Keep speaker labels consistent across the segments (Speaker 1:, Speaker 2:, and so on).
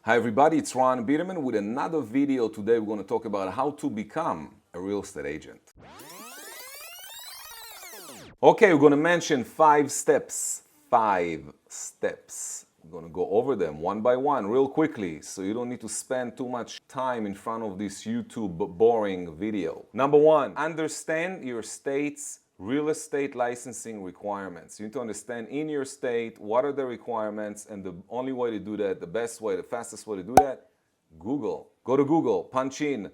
Speaker 1: Hi everybody, it's Ran Biderman with another video. Today we're going to talk about how to become a real estate agent. Okay, we're going to mention 5 steps. 5 steps. We're going to go over them one by one real quickly so you don't need to spend too much time in front of this YouTube boring video. Number 1, understand your state's real estate licensing requirements. You need to understand in your state what are the requirements, and the only way to do that, the best way, the fastest way to do that, Google. Go to Google, punch in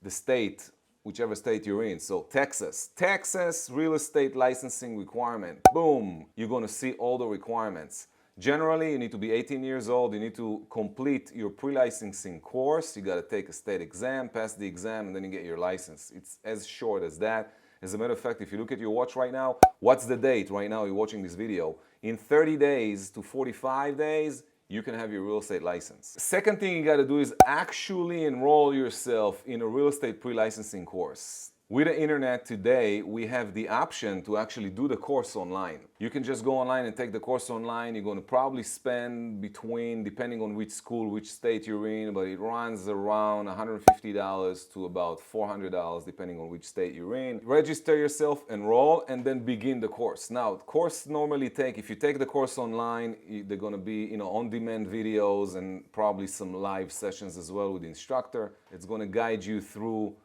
Speaker 1: the state, whichever state you're in. So Texas real estate licensing requirement. Boom, you're going to see all the requirements. Generally, you need to be 18 years old. You need to complete your pre-licensing course. You got to take a state exam, pass the exam, and then you get your license. It's as short as that. As a matter of fact, if you look at your watch right now, what's the date right now you're watching this video? In 30 days to 45 days, you can have your real estate license. Second thing you got to do is actually enroll yourself in a real estate pre-licensing course. With the internet today, we have the option to actually do the course online. You can just go online and take the course online. You're going to probably spend between, depending on which school, which state you're in, but it runs around $150 to about $400 depending on which state you're in. Register yourself, enroll, and then begin the course. Now, the course normally if you take the course online, they're going to be, on-demand videos and probably some live sessions as well with the instructor. It's going to guide you through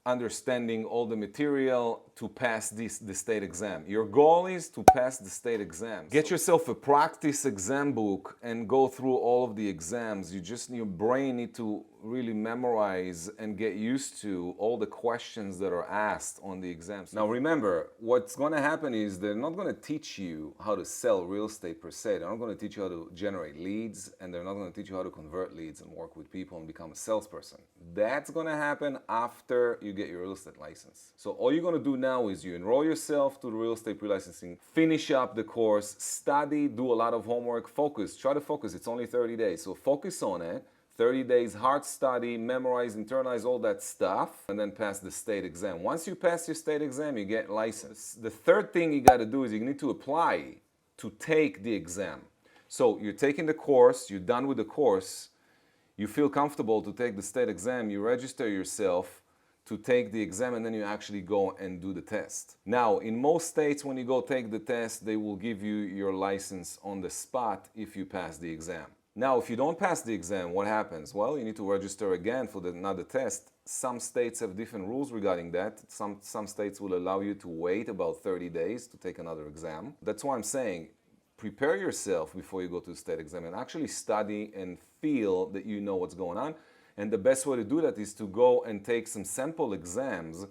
Speaker 1: understanding all the material to pass the state exam. Your goal is to pass the state exam. Get yourself a practice exam book and go through all of the exams. Your brain need to really memorize and get used to all the questions that are asked on the exams. Now remember, what's going to happen is they're not going to teach you how to sell real estate per se. They're not going to teach you how to generate leads, and they're not going to teach you how to convert leads and work with people and become a salesperson. That's going to happen after you get your real estate license. So all you're going to do now is you enroll yourself to the real estate pre-licensing, finish up the course, study, do a lot of homework, focus. Try to focus. It's only 30 days. So focus on it. 30 days, hard study, memorize, internalize all that stuff, and then pass the state exam. Once you pass your state exam, you get licensed. The third thing you got to do is you need to apply to take the exam. So you're taking the course, you're done with the course, you feel comfortable to take the state exam, you register yourself to take the exam, and then you actually go and do the test. Now, in most states, when you go take the test, they will give you your license on the spot if you pass the exam. Now, if you don't pass the exam, what happens? Well, you need to register again for another test. Some states have different rules regarding that. Some states will allow you to wait about 30 days to take another exam. That's why I'm saying, prepare yourself before you go to the state exam and actually study and feel that you know what's going on. And the best way to do that is to go and take some sample exams.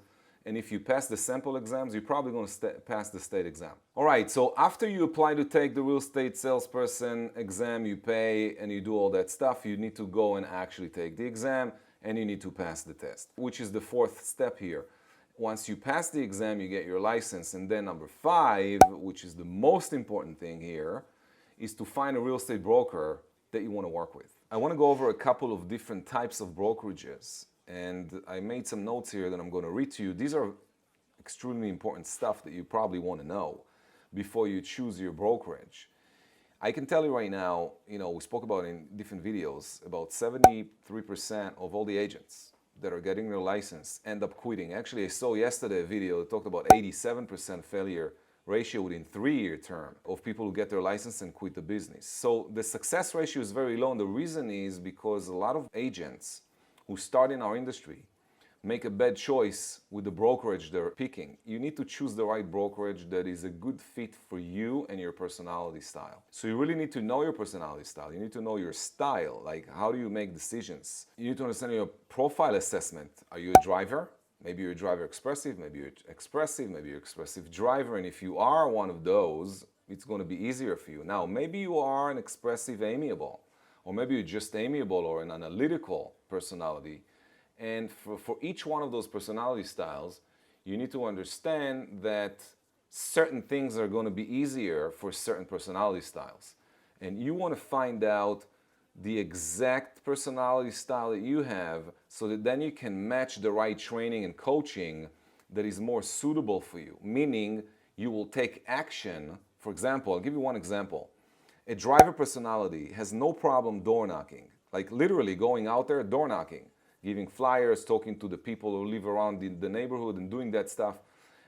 Speaker 1: And if you pass the sample exams, you're probably going to pass the state exam. All right, so after you apply to take the real estate salesperson exam, you pay and you do all that stuff, you need to go and actually take the exam, and you need to pass the test, which is the 4th step here. Once you pass the exam, you get your license. And then number 5, which is the most important thing here, is to find a real estate broker that you want to work with. I want to go over a couple of different types of brokerages. And I made some notes here that I'm going to read to you. These are extremely important stuff that you probably want to know before you choose your brokerage. I can tell you right now, we spoke about in different videos, about 73% of all the agents that are getting their license end up quitting. Actually, I saw yesterday a video that talked about 87% failure ratio within 3-year term of people who get their license and quit the business. So the success ratio is very low, and the reason is because a lot of agents who start in our industry make a bad choice with the brokerage they're picking. You need to choose the right brokerage that is a good fit for you and your personality style. So you really need to know your personality style. You need to know your style, like how do you make decisions. You need to understand your profile assessment. Are you a driver? Maybe you're a driver expressive, maybe you're expressive, maybe you're expressive driver. And if you are one of those, it's going to be easier for you. Now, maybe you are an expressive amiable, or maybe you're just amiable or an analytical personality. And for each one of those personality styles, you need to understand that certain things are going to be easier for certain personality styles. And you want to find out the exact personality style that you have so that then you can match the right training and coaching that is more suitable for you. Meaning you will take action. For example, I'll give you one example. A driver personality has no problem door knocking. Like literally going out there, door knocking, giving flyers, talking to the people who live around in the neighborhood and doing that stuff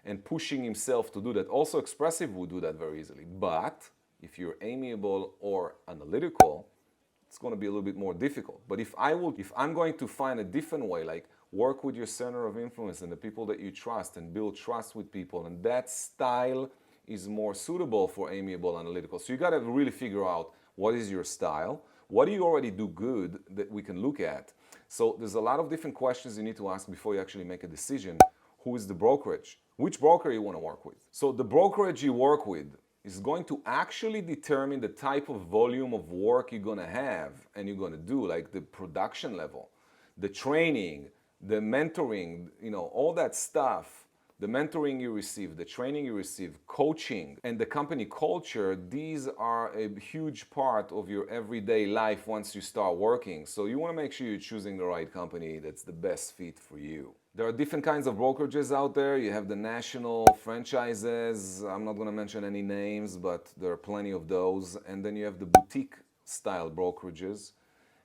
Speaker 1: and pushing himself to do that. Also, Expressive would do that very easily. But if you're amiable or analytical, it's going to be a little bit more difficult. But if I'm going to find a different way, like work with your center of influence and the people that you trust and build trust with people, and that style is more suitable for amiable analytical. So you got to really figure out what is your style, what do you already do good that we can look at. So there's a lot of different questions you need to ask before you actually make a decision. Who is the brokerage? Which broker you want to work with? So the brokerage you work with is going to actually determine the type of volume of work you're going to have and you're going to do, like the production level, the training, the mentoring, all that stuff, the mentoring you receive, the training you receive, coaching, and the company culture. These are a huge part of your everyday life once you start working. So you want to make sure you're choosing the right company that's the best fit for you. There are different kinds of brokerages out there. You have the national franchises. I'm not going to mention any names, but there are plenty of those. And then you have the boutique style brokerages.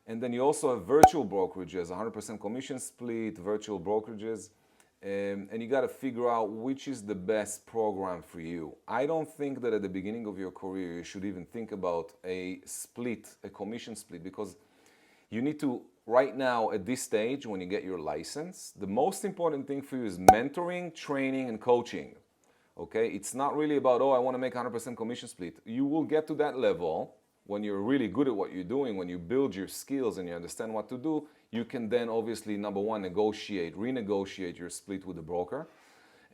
Speaker 1: And then you also have virtual brokerages, 100% commission split, virtual brokerages. And you got to figure out which is the best program for you. I don't think that at the beginning of your career you should even think about a commission split, because you need to, right now at this stage when you get your license, the most important thing for you is mentoring, training, and coaching. Okay? It's not really about, I want to make 100% commission split. You will get to that level when you're really good at what you're doing, when you build your skills and you understand what to do. You can then obviously, number one, renegotiate your split with the broker.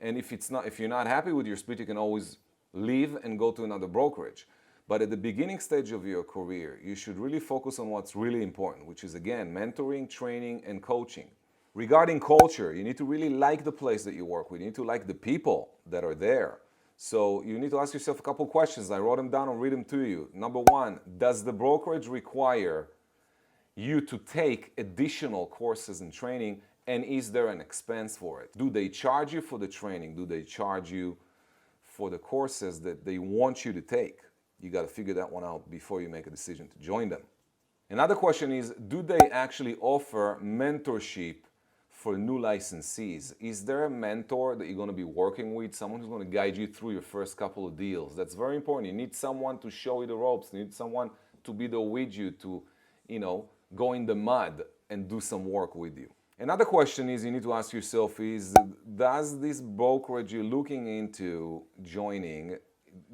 Speaker 1: And if you're not happy with your split, you can always leave and go to another brokerage. But at the beginning stage of your career, you should really focus on what's really important, which is, again, mentoring, training, and coaching. Regarding culture, you need to really like the place that you work with. You need to like the people that are there. So you need to ask yourself a couple questions. I wrote them down and read them to you. Number one, does the brokerage require you to take additional courses and training, and is there an expense for it? Do they charge you for the training? Do they charge you for the courses that they want you to take? You got to figure that one out before you make a decision to join them. Another question is, do they actually offer mentorship for new licensees? Is there a mentor that you're going to be working with, someone who's going to guide you through your first couple of deals? That's very important. You need someone to show you the ropes. You need someone to be there with you, to, go in the mud and do some work with you. Another question is, you need to ask yourself is, does this brokerage you're looking into joining,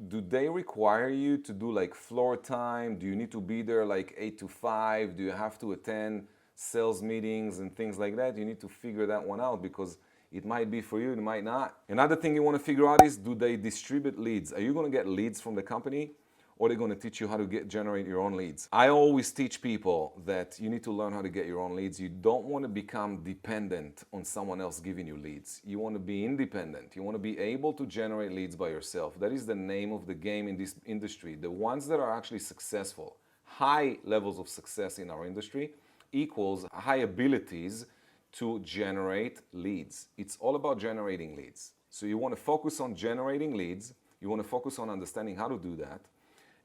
Speaker 1: do they require you to do like floor time? Do you need to be there like 8 to 5? Do you have to attend sales meetings and things like that? You need to figure that one out, because it might be for you, it might not. Another thing you want to figure out is, do they distribute leads? Are you going to get leads from the company, or are they going to teach you how to generate your own leads? I always teach people that you need to learn how to get your own leads. You don't want to become dependent on someone else giving you leads. You want to be independent. You want to be able to generate leads by yourself. That is the name of the game in this industry. The ones that are actually successful, high levels of success in our industry, equals high abilities to generate leads. It's all about generating leads. So you want to focus on generating leads. You want to focus on understanding how to do that.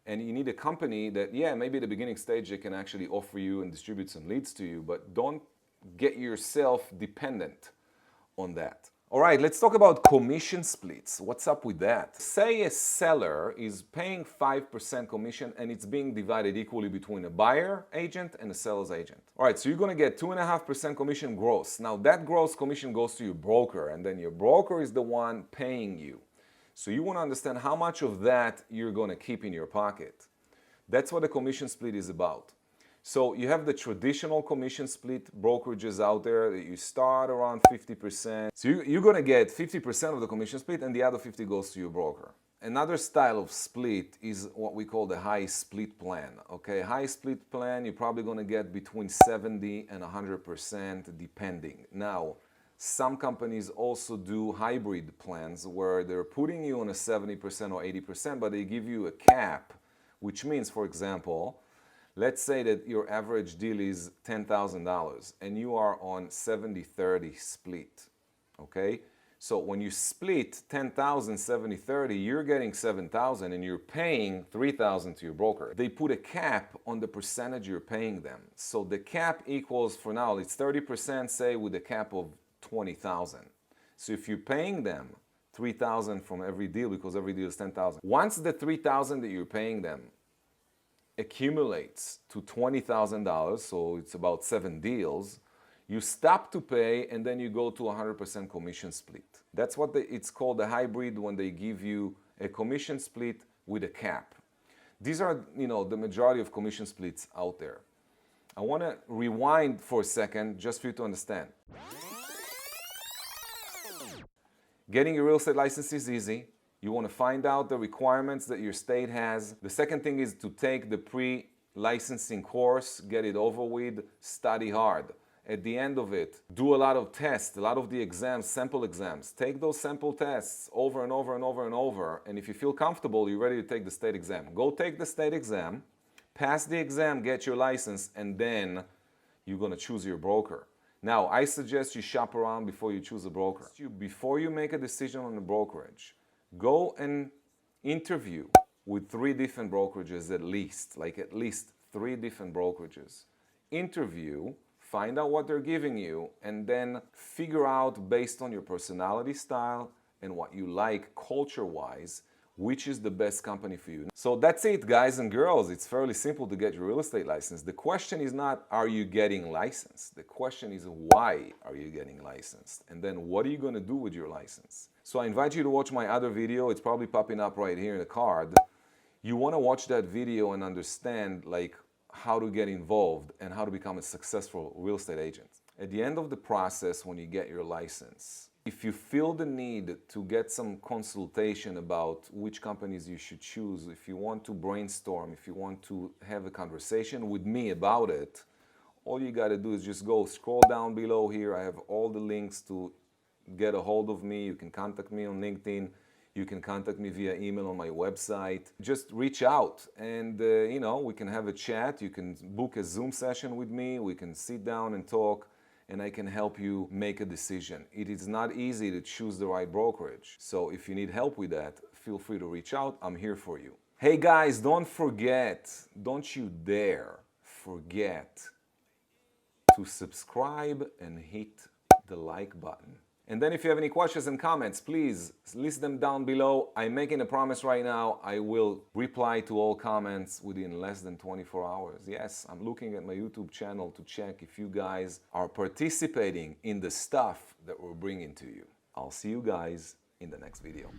Speaker 1: And you need a company that, maybe at the beginning stage they can actually offer you and distribute some leads to you, but don't get yourself dependent on that. All right, let's talk about commission splits. What's up with that? Say a seller is paying 5% commission and it's being divided equally between a buyer agent and a seller's agent. All right, so you're gonna get 2.5% commission gross. Now that gross commission goes to your broker, and then your broker is the one paying you. So you want to understand how much of that you're going to keep in your pocket. That's what a commission split is about. So you have the traditional commission split brokerages out there that you start around 50%. So you're going to get 50% of the commission split, and the other 50 goes to your broker. Another style of split is what we call the high split plan. Okay, high split plan, you're probably going to get between 70 and 100% depending. Now, some companies also do hybrid plans where they're putting you on a 70% or 80%, but they give you a cap, which means, for example, let's say that your average deal is $10,000 and you are on 70-30 split, okay? So when you split 10,000, 70, 30, you're getting 7,000 and you're paying 3,000 to your broker. They put a cap on the percentage you're paying them. So the cap equals, for now, it's 30%, say, with a cap of 20,000. So if you're paying them 3,000 from every deal, because every deal is 10,000. Once the 3,000 that you're paying them accumulates to $20,000, so it's about 7 deals, you stop to pay and then you go to 100% commission split. That's what it's called, the hybrid, when they give you a commission split with a cap. These are, the majority of commission splits out there. I want to rewind for a second just for you to understand. Getting your real estate license is easy. You want to find out the requirements that your state has. The second thing is to take the pre-licensing course, get it over with, study hard. At the end of it, do a lot of tests, a lot of the exams, sample exams. Take those sample tests over and over and over and over. And if you feel comfortable, you're ready to take the state exam. Go take the state exam, pass the exam, get your license, and then you're going to choose your broker. Now, I suggest you shop around before you choose a broker. Before you make a decision on a brokerage, go and interview with 3 different brokerages at least 3 different brokerages. Interview, find out what they're giving you, and then figure out, based on your personality style and what you like culture-wise, which is the best company for you. So that's it, guys and girls. It's fairly simple to get your real estate license. The question is not, are you getting licensed? The question is, why are you getting licensed? And then what are you going to do with your license? So I invite you to watch my other video. It's probably popping up right here in the card. You want to watch that video and understand how to get involved and how to become a successful real estate agent. At the end of the process, when you get your license, if you feel the need to get some consultation about which companies you should choose, if you want to brainstorm, if you want to have a conversation with me about it, all you got to do is just go scroll down below here. I have all the links to get a hold of me. You can contact me on LinkedIn. You can contact me via email on my website. Just reach out and, we can have a chat. You can book a Zoom session with me. We can sit down and talk, and I can help you make a decision. It is not easy to choose the right brokerage. So if you need help with that, feel free to reach out. I'm here for you. Hey guys, don't you dare forget to subscribe and hit the like button. And then if you have any questions and comments, please list them down below. I'm making a promise right now. I will reply to all comments within less than 24 hours. Yes, I'm looking at my YouTube channel to check if you guys are participating in the stuff that we're bringing to you. I'll see you guys in the next video.